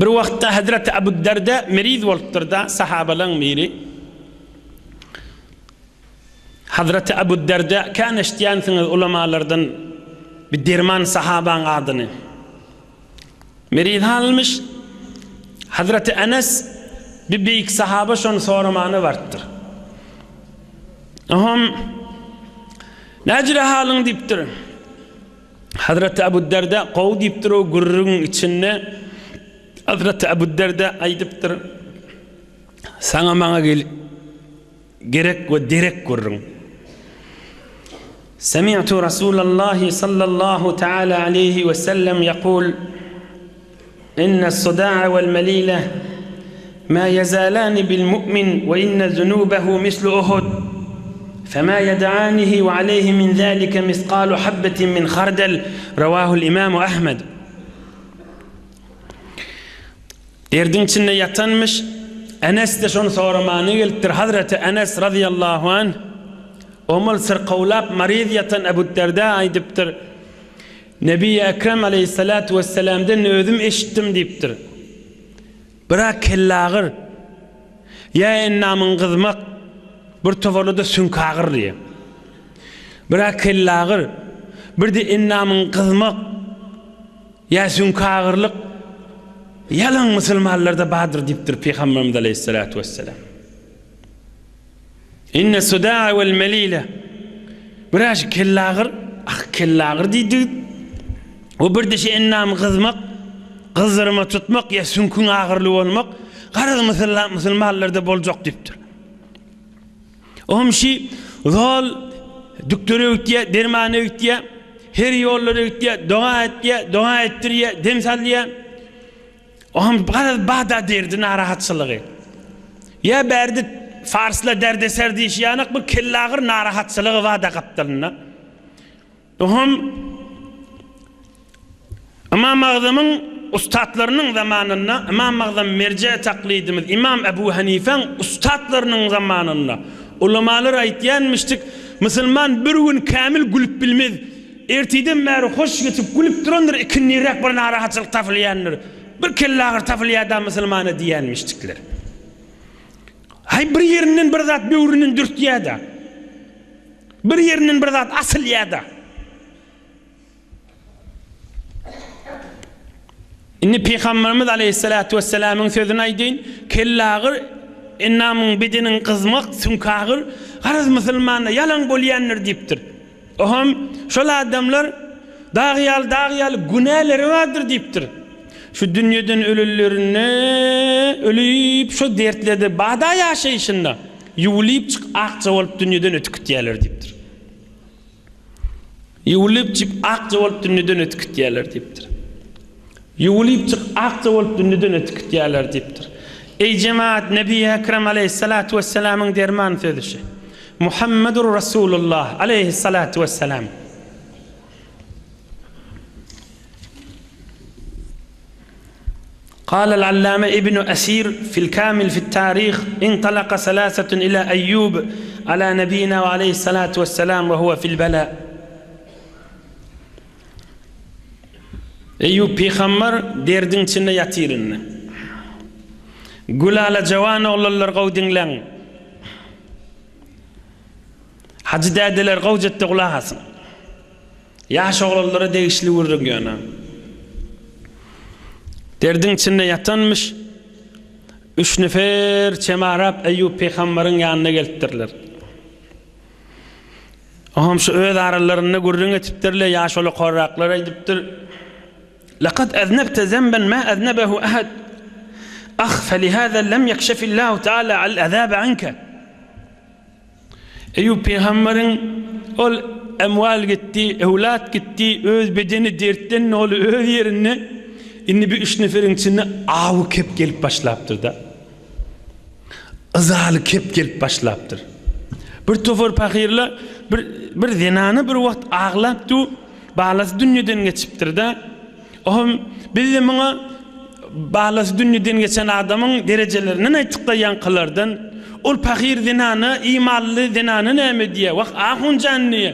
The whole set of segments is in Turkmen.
Bir wagtda Hazreti Ebu Derda meriz bolupdyr da sahabalarning biri. Hazreti Ebu Derda kan eşdiýänsiňiz ulamalardan bir derman sahabaň adyny. Meriz almış. Hazreti Enes bir büyük sahaba şonu soramany bardyr. Aham näjire halyň diýipdir. Hazreti Ebu Derda gow diýipdir o gurrun içinde. Hazreti Ebu Derda aýdypdyr. Saňa maňa gerek we derek gurrun. Semi'tu Rasulullah sallallahu ta'ala alayhi ve sellem yaqul inna as-suda'a wal malila ma yazalani bil mu'min ve inna zunubahu mislu Uhud فما يدعانه وعليه من ذلك مثقال حبة من خردل رواه الإمام أحمد. Derdin içinde yatanmış Enes de şonu soramanı geltir. Hazreti Enes radıyallahu anh omul sırqavlap mariz yatan Ebu Derda aýdypdyr. Nebi Ekrem aleyhissalatu vesselam'dan özüm eşitdim diýipdir. Birak kellagır ya ennamın qızmak bir tovalıda sünkağır diye. Birak kellagır bir de ennamın qızmak ya sünkağırlık yalan musulmanlarda badır diýipdir Peygamberimiz aleyhissalatu vesselam. İnne suda'a vel melile birak kellagır diýdi. O bir de ennam qızmak, qızdırma tutmak ya sünkün ağırlı olmak garaz musulmanlarda boljak diýipdir. Ohmşi zol doktora ötüye, dermana ötüye, her yollara ötüye, dua ettiriye, demsalliye. Ohm bada derdi narahatçılığı. Ya berdi Farsla derdeser diýişýänek bu kellagır narahatçılığı wada gapdylyna. Ohm Imam Magzam'ın ustadlarının zamanında, İmam Magzam merce taklidimiz, İmam Ebu Hanife'n ustadlarının zamanında ulamalar aýtýanmışdyk, musulman bir gün kamil gülüp bilmez. Ertiden bäri hoş geçip gülüp durandyr, ikinniräk bir narahatçylyk tapylýandyr. Bir kellagır tapylýada musulmana diýenmişdikler. Hay bir ýerinden bir zat böwründen dürtýäda. Bir ýerinden bir zat asylýada. Inni Peygamberimiz aleyhissalatu vesselam'ın sözüne aýdyn, kellagır ennamın bedinin qızmak, sünkağır, garaz musulmana yalan bolýandyr diýipdir. Oham şol adamlar dağyal günäleri vardır diýipdir. Şu dünýeden ölülerini ölüp şu dertlerde bada ýaşaýşynda ýuwulyp çyk akça bolup dünýeden ötüp gitýärler diýipdir. Ýuwulyp çyk akça bolup dünýeden ötüp gitýärler diýipdir. Ýuwulyp çyk akça bolup dünýeden ötüp gitýärler diýipdir. Ey cemaat, Nebi Ekrem aleyhissalatu vesselam'ın derman sözü. Muhammedur Resulullah aleyhissalatu vesselam. قال العلامة ابن أسير في الكامل في التاريخ انطلق ثلاثة إلى أيوب على نبينا وعليه الصلاة والسلام وهو في البلاء. Eyyub peygamber derdin içinde yatýyryny. Gulala jawan oglanlar gaw diňleň. Hacı dädeler gaw jetdi gulak asyn. Ýaş oglanlara degişli wurrugýana. Derdin içinde yatanmış 3 nefer çemarap Eyyub peygamberiň ýanyna gelipdirler. Aham şu öz aralarynda gurrun etipdirler, ýaş ola qorraklar aýdypdyr. لقد أذنبت ذنبا ما أذنبه أحد فلهذا لم يكشف الله تعالى على العذاب عنك. Eyyub peygamberin ol emwal gitti, evlat gitti, öz bedeni dertten ol öz yerine inni bir 3 neferin içinde awu kep gelip başlapdyr da. Izaly kep gelip başlapdyr. Bir tofor pahirler bir zinany bir wagt ağlapdy, balasy dünýeden geçipdir da. Ohum bizde muňa balasy dünýeden geçen adamyň derejelerini aýtykda ýankylardan ol pahir zinany, imanly zinany näme diýe? Waq ahun janny.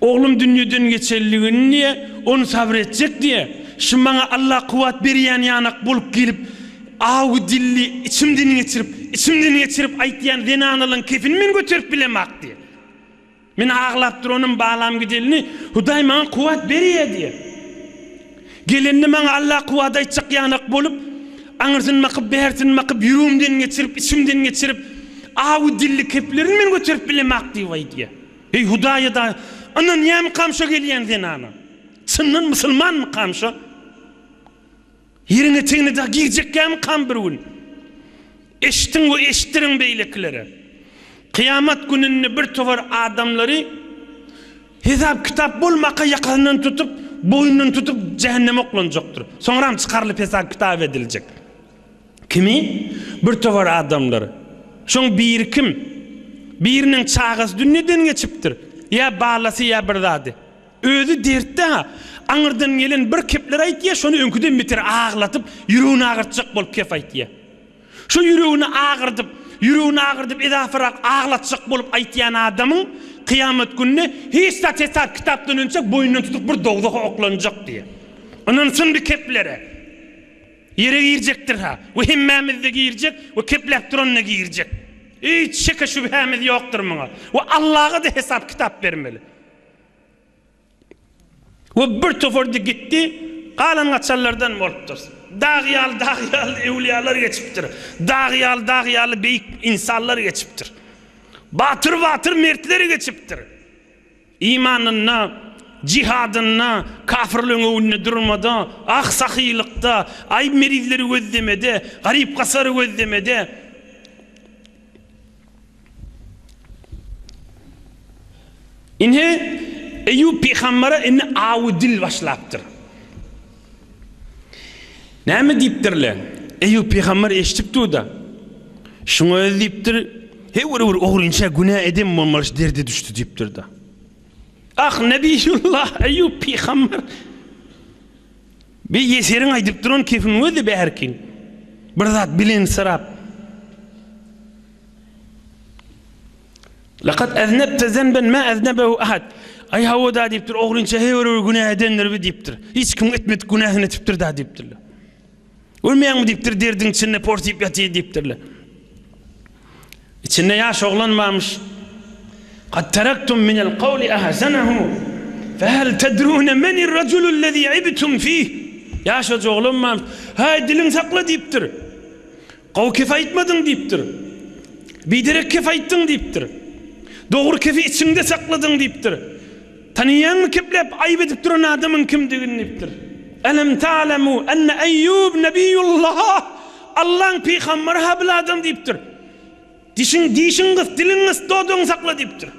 Oglum dünýeden geçenligini niye onu sabretjek diye. şu bana Allah kuvvet berýän yanak bolup gelip awu dilli içimden geçirip aytýan zenanalyň kefini men götürüp bilemek diye. Men ağlap duranım bağlam gidelini Hudaý bana kuvvet berýär diye. Gelenni bana Allah kuvvet aytjak yanak bolup aňyrsyn makyp bersin makyp ýürümden geçirip içimden geçirip awu dilli keplerini men götürüp bilemek diye. Ey Hudaýa da anan ýa-mı kamşa gelýän zenana. Çyndan musulman mı kamşa? Yerine teňne da girjekkämi kam bir gün. Eştin we eştirin beýlekleri. Kıyamet gününde bir tovar adamları hesap kitap bolmaka yakasından tutup boynundan tutup cehenneme oklanacakdır. Sonra çıkarılıp hesap kitap edilecek. Kimi? Bir tovar adamları. Şoň bir kim? Birinin çağız dünyeden geçiptir. Ya bağlası ya bir zady. Özü dertde ha. Aňyrdan gelen bir kepler aýtýar, şonu öňküden bitir ağlatyp, ýüregini ağırtjak bolup kep aýtýar. Şu ýüregini ağırdyp edafrak ağlatjak bolup aýtýan adamyň kıyamet gününe hiç de hesap kitapdan önce boynundan tutup bir dogda oklanacak diye. Onun için bir keplere. Yere girecektir ha. O himmamizde girecek, o keplep duranına girecek. Hiç şeke şüphemiz yoktur buna. O Allah'a da hesap kitap vermeli. O bir toforda gitti, kalan kaçarlardan bolupdur. Dağyal evliyalar geçiptir. Dağyal beyik insanlar geçiptir. Batır mertleri geçiptir. İmanına, cihadına, kafirliğine önüne durmada, sahilikta, ayıp merizleri gözlemede, garip kasarı gözlemede. İnhe Eyyub Peygamber'e inne avudil başlaptır. Näme diýipdirler? Eyyub Peygamber eşitipdi da. Şuňa diýipdir, "Hewre oğrunça günah edem bolmaly derdi düştü" diýipdir da. Nebiyullah Eyyub Peygamber bir yeserin aýdyp duran kefin özi berkin. Bir zat bilen sırap. Laqad aznabta zanban ma aznabahu ahad. Ay hawada diýipdir, oğrunça hewre günah edenler diýipdir. Hiç kim etmedi günahyny etipdir da diýipdirler. Ölmeýän diýipdir, derdiň içinde portyp ýatyr diýipdirler. İçinde ýaş oglanmamış. Qad taraktum min al-qawli ahsanahu fahal tadruna man ar-rajulu alladhi ibtum fih. Ýaş oglanmamış. Hay dilin sakla diýipdir. Gaw kef aýtmadyň diýipdir. Biderek kef aýtdyň diýipdir. Dogry kefi içinde sakladyň diýipdir. Tanıyan keplep ayıp edip duran adamın kimdigini diýipdir. Elem ta'lemu enne Eyyub nebiyullah. Allah'ın peygamberi ha bil adam diýipdir. Dişiňiz, diliňiz dodoň sakla diýipdir.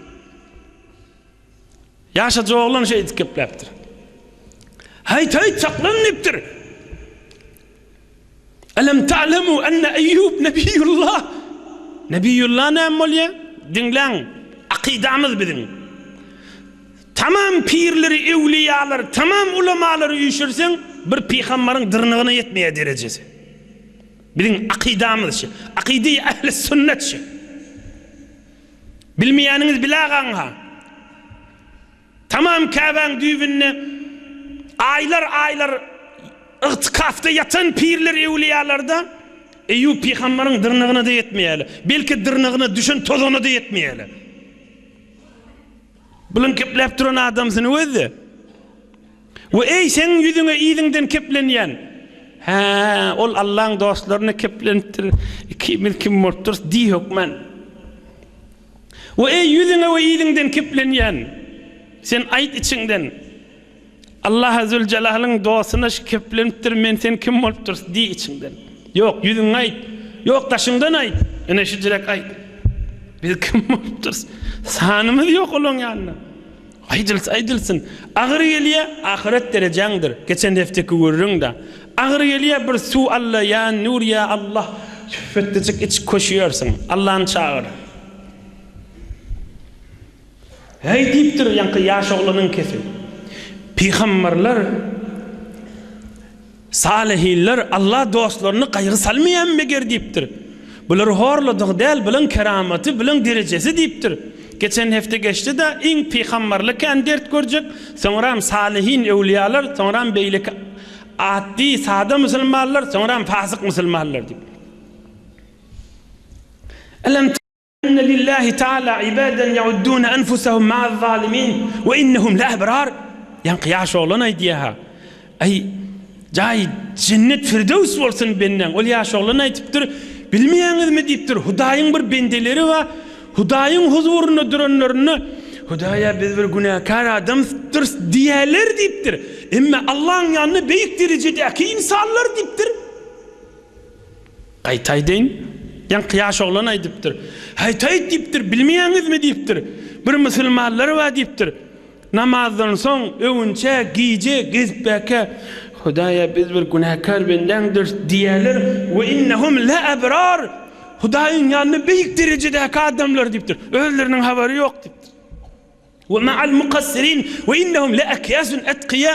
Ýaşaja oglan şey keplepdir. Hayt saklan diýipdir. Elem ta'lemu enne Eyyub nebiyullah. Nebiyullah näme bolýar? Dinleň, akidamyz biziň. Tamam pirleri, evliyalar, tamam ulamaları üşürsen bir peygamberiň dırnıgyna yetmeýär derejesi. Biziň akidamyz şu. Akide-i ehli sünnet şu. Bilmeýäniňiz bilägaň ha. Tamam Kabeň düýbünde aylar ıhtikafda yatan pirler, evliyalarda Eyyub peygamberiň dırnıgyna da yetmeýär. Belki dırnıgyna düşen tozuna da yetmeýär. Bulan keplep duran adamsın özi. Ve ey sen yüzüne iyilinden keplenýän. Ol Allah'ın dostlarını keplentir. Kim mortur diýokman. Ve ey yüzüne ve iyilinden keplenýän. Sen ayt içinden. Allah Azze ve Celal'ın dostuna keplentir men sen kim mortur diý içinden. Yok yüzüne ayt. Yok taşından ayt. Ene şu direk ayt. Biz kim mortur? Sanımız yok olun yanına. Aydılsın. Ağır geliye ahiret dereceğindir. Geçen defteki görürün da. Ağır geliye bir su Allah ya nur ya Allah. Şüphetecek iç koşuyorsun. Allah'ın çağır. Hey deyiptir yankı yaş oğlanın kefi. Peygamberler, salihler Allah dostlarını kaygı salmayan meger deyiptir. Bular horladık değil, bilen kerameti, bilen derecesi deyiptir. Geçen hafta geçti de in peygamberlik dert görecek, sonra salihin evliyalar, sonra beylik addi sada musulmanlar, sonra fasık musulmanlar deyip. Elem inna lillahi ta'ala ibadan ya'udduna anfusahum ma'az zalimin ve innahum la ebrar. Yani kıyaş oğlan aydiyaha. Ay jay cennet firdevs bolsun benden. Ol yaş oğlan aytipdir. Bilmeýäňiz mi diýipdir. Hudaýyň bir bendeleri we Hudaýyň huzuruna duranlaryny Hudaýa biz bir günahkar adamdyr diýerler diýipdir. Emma Allah'ın ýanyna beýik derejedäki insanlar diýipdir. Gaýtaýdyň. Yani kıyaş oğlan aydypdyr. Haytayt diýipdir. Bilmeýäňiz mi diýipdir. Bir musulmanlar wa diýipdir. Namazdan soň öwünçe giýje gezipbäke Hudaýa biz bir günahkar bendendir diýerler we innahum la ebrar. Hudaýyň ýanyna beýik derejedäki adamlar diýipdir. Özleriniň habary ýok diýipdir. Ve ma'al muqassirin ve innahum la akyasun atqiya.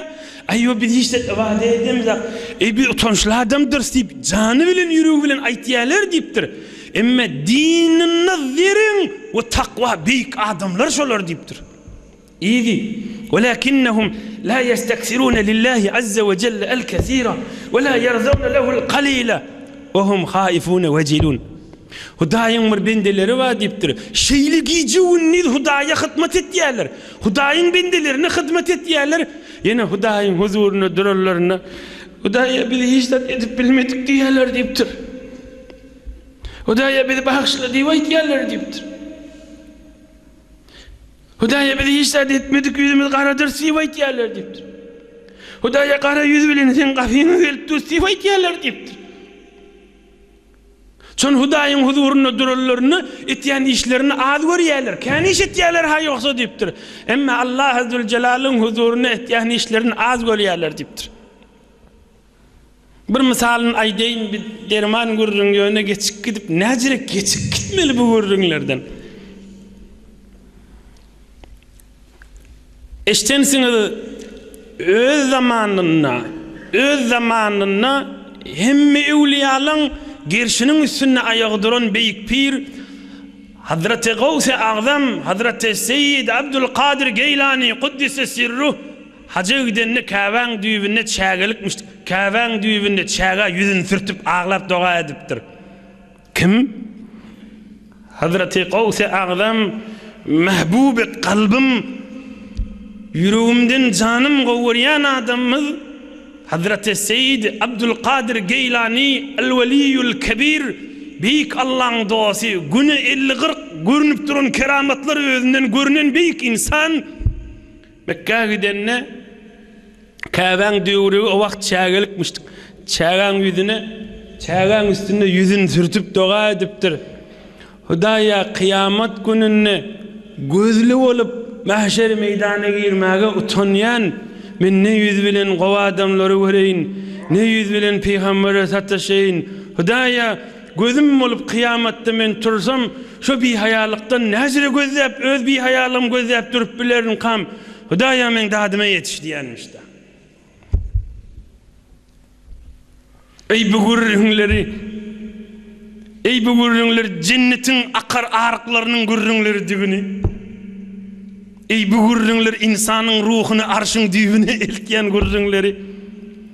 Aýo biz hiç wada edemiz. Bir utançly adamdyr diýip jany bilen ýüregi bilen aýtýarlar diýipdir. Emma dinini zirin ve takwa beýik adamlar şolar diýipdir. İyi. Walakinnahum la yastakthiruna lillahi azza ve celle el-kathira ve la yerzawna lehu'l qalila ve hum khaifun vecilun. Hudaýyň bir bendeleri wa diýipdir. Şeýli giýjewini Hudaýa hyzmat etýärler. Hudaýyň bendelerini hyzmat etýärler. Ýene Hudaýyň huzuruna durarlaryny Hudaýa bizi hiç edip bilmedik diýerler diýipdir. Hudaýa bizi bagyşla diýip aýtýarlar diýipdir. Hudaýa bizi hiç etmedik ýüzümiz garadyr diýip aýtýarlar diýipdir. Hudaýa gara ýüz bilen sen gafiňi gelip diýip aýtýarlar diýipdir. Çon Hudaýyň huzuruna durarlaryny etýän işlerini az görýärler. Käni iş etýärler ha ýoksa diýipdir. Emma Allah azza jalalyň huzuruna etýän işlerini az görýärler diýipdir. Bir misalyny aýdaýyn, bir derman gurrun ýöne geçip gidip näjire geçip gitmeli bu gurrunlardan. Eştensiňiz öz zamanyna hemme ewliýalaryň gerşiniň üstüne aýagy duran beýik pir Hazreti Gawse Agzam, Hazreti Seyyid Abdülkadir Geylani Kuddise sirruh hacı gidenini käwäň düýbüne çägelikmiş. Käwäň düýbünde çäge ýüzüni sürtüp aglap doga edipdir. Kim? Hazreti Gawse Agzam, mehbubi kalbim, yüreğimden canım gowuryan adamymyz Hazreti Seyyid Abdülkadir Geylani el-Veliyul Kebir beýik Allah'ın dostu güne 50-40 görünüp duran keramatlar özünden görünen beýik insan Mekke gidenne käwäň düýrügi o wagt çägelikmişdik. Çägäň ýüzüne, çägäň üstünde ýüzüni sürtüp doga edipdir. Hudaýa kıyamat gününe gözli bolup mahşer meýdanyna girmäge utanýan men ne yüz bilen gowa adamlary göreýin, ne yüz bilen peýgambere sataşaýyn. Hudaýa gözüm bolup kıyamatda men tursam, şo bir hayalykdan näjire gözläp, öz bir hayalym gözläp durup bilerim kam. Hudaýa men dadyma ýetiş diýenmişdi. Ey bu gurrunlar cennetin akar arıklarynyň gurrunlary digini. Ey bu gurrunlar insanyň ruhyny arşyň düýbüne eltýän gurrunlary.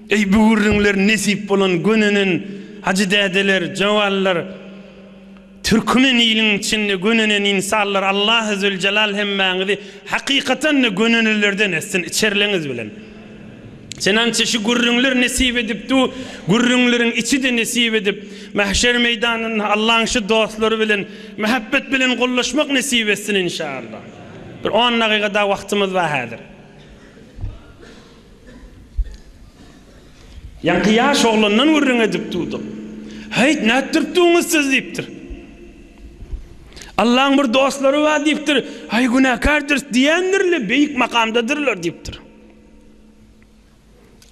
Ey bu gurrunlar nesip bolan gönenen hacı dädeler, jawallar, türkmen ýylyň içinde gönenen insanlar Allah azza celal hemmäňizi hakykatan gönenlerden etsin içerleňiz bilen. Senança şu gurrunlar nesip edip du gurrunlaryň içi de nesip edip mahşer meýdanyny Allah'ın şu dostlary bilen muhabbet bilen gollaşmak nesip etsin inşallah. Bir 10 dakikada wagtymyz var häzir. Ýa-qiyas oglundan gurrun edip durdy. Haýt nätiripdiňiz siz diýipdir. Allah'ın bir dostlary var diýipdir. Haý günahkardyr diýendirle beýik makamdadyrlar diýipdir.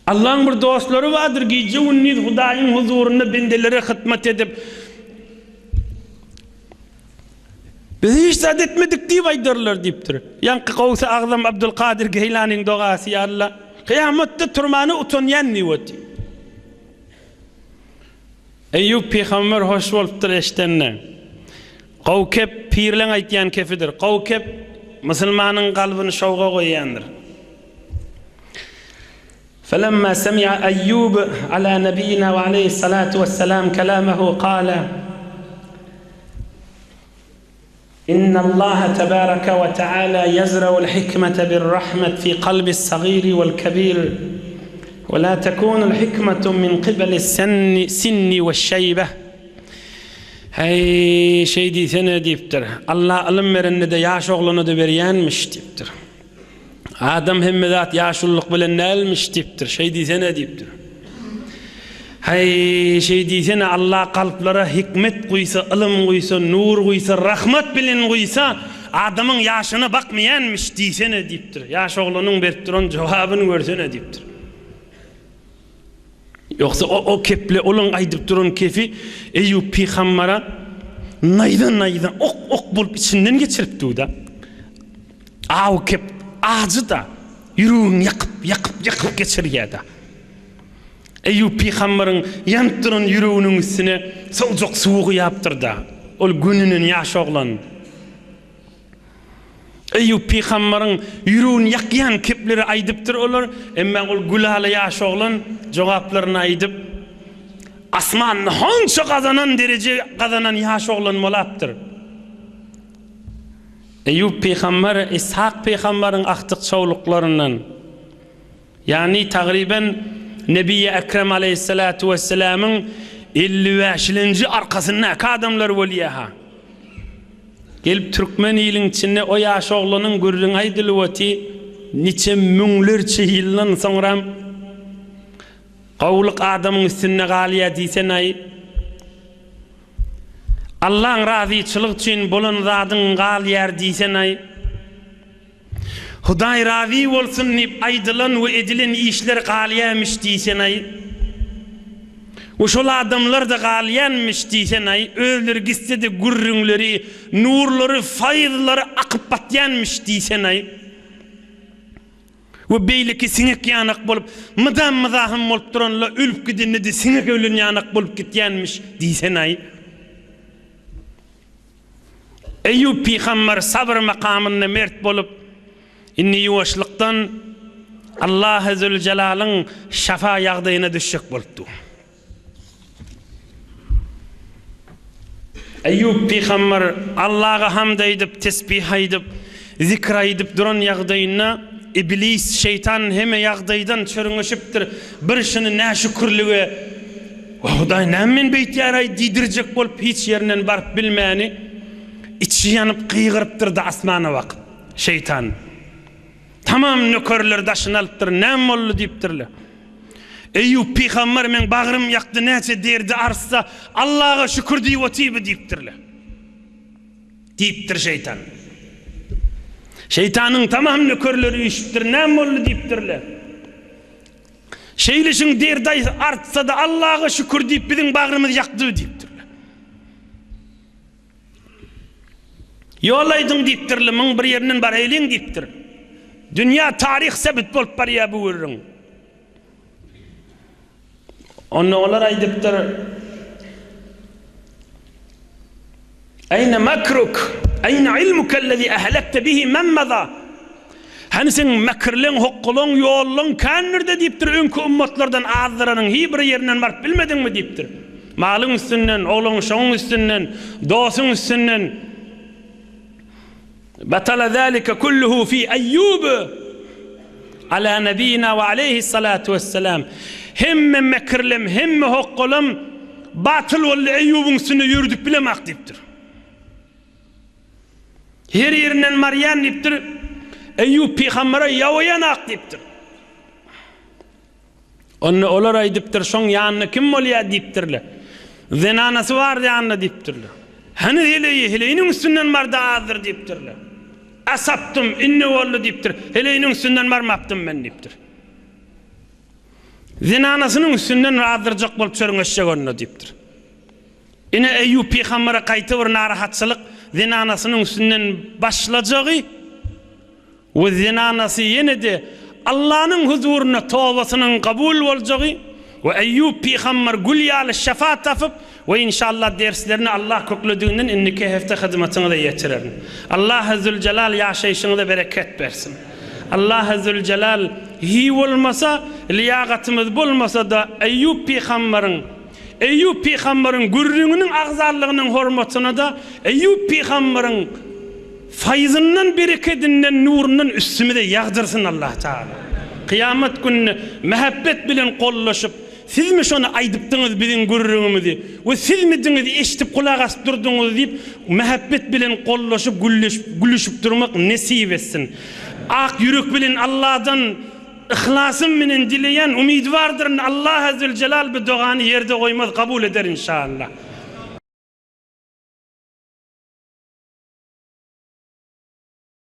Allah'ın bir dostlary vardyr giýje ünni Hudaýyň huzurunda bendelere hyzmat edip biz hiç etmedik diýip aýdarlar diýipdir. Ýanky Gawse Agzam Abdülkadir Geylaniň dogasy ýa-Allah kıyamatda turmany utanýan niweti. Eyyub peýgamber hoş bolupdyr eşdenne. Gawkep pirleň aýtýan kefidir. Gawkep musulmanyň galbyny şowga goýýandyr. فلما سمع أيوب على نبينا وعليه الصلاة والسلام كلامه قال إن الله تبارك وتعالى يزرع الحكمة بالرحمة في قلب الصغير والكبير ولا تكون الحكمة من قبل السن والشيبة. هاي şey diysene deyiptir. Allah alım verende yaş oğlunu da beriyenmiş deyiptir. Adam hemme zat yaşullyk bilen nelmiş deyiptir. Şey diysene deyiptir. Hay şey diysene Allah kalplara hikmet koysa, ilm koysa, nur koysa, rahmet bilen koysa adamın yaşına bakmayanmış diysene deyiptir. Yaş oğlunun berip duran cevabını görsene deyiptir. Yoksa o keple olan aydıp duran kefi Eyüp Peygamber'e naydan ok bulup içinden geçiripti da. O kep ağzı da yüreğini yakıp geçirge da. Eyüp Peygamber'in yanıp duran yüreğinin üstüne soğuk soğuğu yaptır da. Ol gününün yaş oğlan. Eyüp Peygamber'in yüreğini yakyan kepleri aydıptır olur. Emma ol gulalı yaş oğlan cevaplarını aydıp asman hanço kazanan derece kazanan yaş oğlan molaptır. Eyüp Peygamber İshak Peygamber'in aktık çoğuluklarından yani takriben Nebi Ekrem Aleyhissalatu vesselam'ın 55. arkasına adamlar veliyaha. Gelip Türkmen ilin içinde o yaş oğlanın gürrün aydılıvati niçe münglerçe yıldan sonra qavlık adamın üstüne galiya deysen ay Allah'ın razıçılık için bolan zadın galiyar deysen ay Huday razı olsun deyip aydılan ve edilen işler galiyamış deysen ay Uşul adamlar da galiyanmış deysen ay öğler gitse de gürrünleri, nurları, faydaları akıp batyanmış deysen ay ve beyleki sinek yanak bolup mıdahım olup duranla ölüp gidinle de sinek ölün yanak bolup gityanmış deysen ay Eyüp Peygamber sabır makamında mert bolup inni yuvaşlıktan Allah Zülcelal'ın şafa yağdayına düşecek bolupdu. Eyüp Peygamber Allah'a hamd edip, tesbih edip, zikr edip duran yağdayına İblis, şeytan heme yağdaydan çörüngüşüptir. Bir şunu ne şükürlüğü Huday nemin beyti yaray didirecek bolup hiç yerinden barıp bilmeyeni içi yanıp kıygırıptır da asmana vakit şeytan. Tamam nökörler daşın alıptır nem ollu deyiptirler. Eyüp Peygamber men bağrım yaktı nece derdi arsa Allah'a şükür deyip otibi deyiptirler. Deyiptir şeytan. Şeytanın tamam nökörleri işittir nem ollu deyiptirler. Şeyleşin derdi artsa da Allah'a şükür deyip bizim bağrımız yaktı deyiptirler. Yolaydın deyiptirler mın bir yerinin bar eylin deyiptir. Dünya tarih sebit bolup barya buyurun. Onu olar aydıptır. Ayna makruk? Ayna ilmuka allazi ahlakta bihi men maza? Hani sen makrlın, hokkulun, yollun, kanırda deyiptir. Önkü ummatlardan azdıranın hiçbir yerinden var bilmedin mi deyiptir. Malın üstünden, oğlun şoğun üstünden, dosun üstünden. Batala zalika kulluhu fi Eyyub ala nebiyina ve aleyhissalatu vesselam. Hemme mekrlem, hemme hokkulum batıl ollu Eyyub'un üstüne yürüdük bilemek deyiptir. Her yerinden maryan deyiptir. Eyüp Peygamber'e yavayanak deyiptir. Onu olar aydıptır. Şon yanına kim olya deyiptirler. Zinanası var yanına deyiptirler. Hani heleyinin üstünden var da azdır deyiptirler. Asaptım inni ollu deyiptir. Heleyinin üstünden varmaptım ben deyiptir. Zinanasının üstünden razdıracak bolup çörüngöşecek onu deyiptir. Yine Eyüp Peygamber'e kaytı bir narahatçılık zinanasının üstünden başlayacağı ve zinanası yine de Allah'ın huzuruna tövbesinin kabul olacağı ve Eyüp Peygamber gülyalı şefaat tapıp ve inşallah derslerini Allah köklediğinden innike hefte hizmetini de yetirelim. Allah Zülcelal yaşayışını da bereket versin. Allah Zülcelal hi bolmasa, liyagatymyz bolmasa da Eyyub Peygamberin gürrüňiniň agzarlygynyň hormatyna da Eyyub Peygamberin fayzından, bereketinden, nurundan üstümüze yağdırsın Allah Teala. Kıyamet günü mehabbet bilen kollaşıp, siz mi şonu aydıptınız bizim gürrüňimizi, ve siz mi diniz eşitip kulak asıp durdunuz deyip, mehabbet bilen kollaşıp, gülüşüp durmak nesip etsin. Ak yürek bilen Allah'dan ihlasım bilen dileyen umid vardır. Allah Azze ve Celal bir doğanı yerde koymaz, kabul eder inşallah.